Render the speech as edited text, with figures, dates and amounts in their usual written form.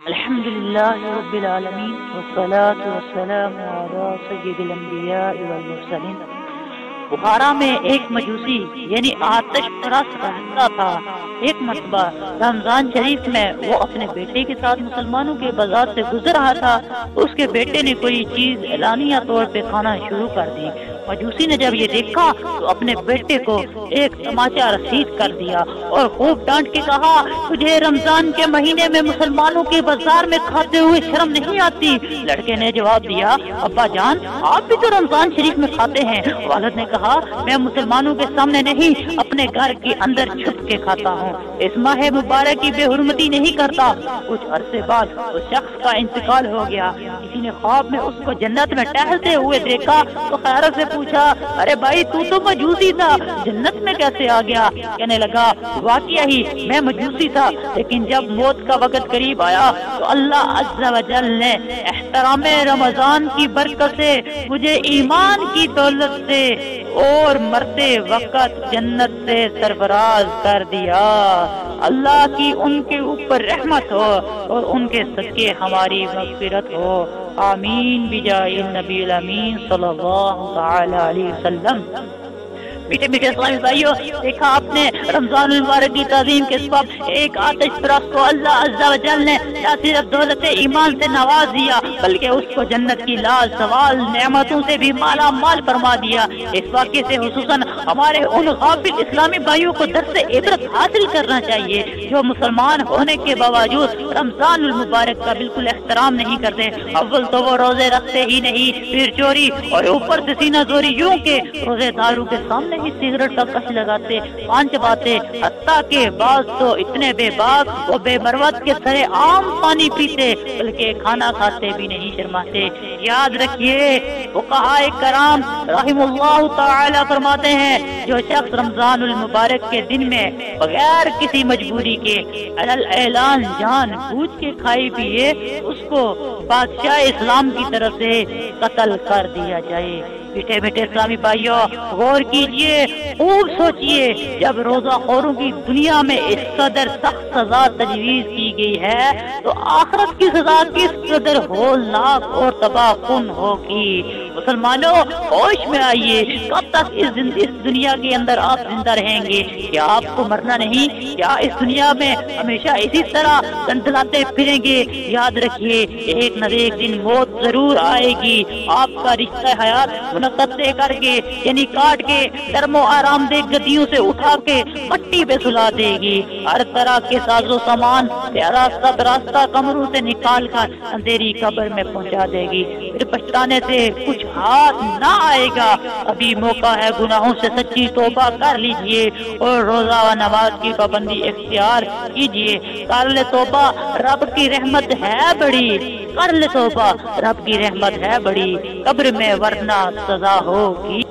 الحمدللہ رب العالمین والصلاة والسلام علی سید الانبیاء والمرسلین۔ بخارا میں ایک مجوسی یعنی آتش پرست رہتا تھا۔ ایک مرتبہ رمضان شریف میں وہ اپنے بیٹے کے ساتھ مسلمانوں کے بازار سے گزر رہا تھا۔ اس کے بیٹے نے کوئی چیز اعلانیہ طور پہ کھانا شروع کر دی۔ مجوسی نے جب یہ دیکھا تو اپنے بیٹے کو ایک تماچا رسید کر دیا اور خوب ڈانٹ کے کہا، تجھے رمضان کے مہینے میں مسلمانوں کے بازار میں کھاتے ہوئے شرم نہیں آتی؟ لڑکے نے جواب دیا، ابا جان آپ بھی تو رمضان شریف میں کھاتے ہیں۔ والد نے کہا، میں مسلمانوں کے سامنے نہیں اپنے گھر کے اندر چھپ کے کھاتا ہوں، اس ماہ مبارک کی بے حرمتی نہیں کرتا۔ کچھ عرصے بعد اس شخص کا انتقال ہو گیا۔ کسی نے خواب میں اس کو جنت میں ٹہلتے ہوئے دیکھا تو خیرت سے پوچھا، ارے بھائی تو مجوسی تھا، جنت میں کیسے آ گیا؟ کہنے لگا، واقعہ ہی میں مجوسی تھا، لیکن جب موت کا وقت قریب آیا تو اللہ عز و جل نے احترام رمضان کی برکت سے مجھے ایمان کی دولت سے اور مرتے وقت جنت سے سرفراز کر دیا۔ اللہ کی ان کے اوپر رحمت ہو اور ان کے صدقے ہماری مغفرت ہو، آمین بجاہ النبی الامین صلی اللہ تعالی علیہ وسلم۔ میٹھے میٹھے اسلامی بھائیوں، دیکھا آپ نے رمضان المبارک کی تعظیم کے سبب ایک آتش پرست کو اللہ عز و جل نے نہ صرف دولت ایمان سے نواز دیا بلکہ اس کو جنت کی لاز سوال نعمتوں سے بھی مالا مال فرما دیا۔ اس واقعے سے خصوصاً ہمارے ان غافل اسلامی بھائیوں کو درس عبرت حاصل کرنا چاہیے جو مسلمان ہونے کے باوجود رمضان المبارک کا بالکل احترام نہیں کرتے۔ اول تو وہ روزے رکھتے ہی نہیں، پھر چوری اور اوپر سے سینہ زوری، یوں کہ روزے داروں کے سامنے ہی سگریٹ کا کش لگاتے، پان چباتے، حتیٰ کہ بعض تو اتنے بے باک وہ بے مروت کے سرے عام پانی پیتے بلکہ کھانا کھاتے بھی نہیں شرماتے۔ یاد رکھیے فقہائے کرام رحم اللہ تعالی فرماتے ہیں، جو شخص رمضان المبارک کے دن میں بغیر کسی مجبوری کے علل اعلان جان بوجھ کے کھائے پیے، اس کو بادشاہ اسلام کی طرف سے قتل کر دیا جائے۔ میٹھے میٹھے اسلامی بھائیوں، غور کیجئے، خوب سوچئے، جب روزہ خوروں کی دنیا میں اس قدر سخت سزا تجویز کی گئی ہے تو آخرت کی سزا کس قدر ہولناک اور تباہ کن ہوگی۔ مسلمانوں ہوش میں آئیے، کب تک اس دنیا کے اندر آپ زندہ رہیں گے؟ کیا آپ کو مرنا نہیں؟ کیا اس دنیا میں ہمیشہ اسی طرح دندلاتے پھریں گے؟ یاد رکھیے ایک نہ ایک دن موت ضرور آئے گی۔ آپ کا رشتہ حیات منعقد کر کے یعنی کاٹ کے نرم و آرام دہ گدیوں سے اٹھا کے مٹی پہ سلا دے گی۔ ہر طرح کے ساز و سامان راستہ کمروں سے نکال کر اندھیری قبر میں پہنچا دے گی۔ پھر پچھتانے سے کچھ ہاتھ نہ آئے گا۔ ابھی موقع ہے، گناہوں سے سچی توبہ کر لیجئے اور روزہ و نماز کی پابندی اختیار کیجئے۔ کر لے توبہ، رب کی رحمت ہے بڑی، کر لے توبہ، رب کی رحمت ہے بڑی، قبر میں ورنہ سزا ہوگی۔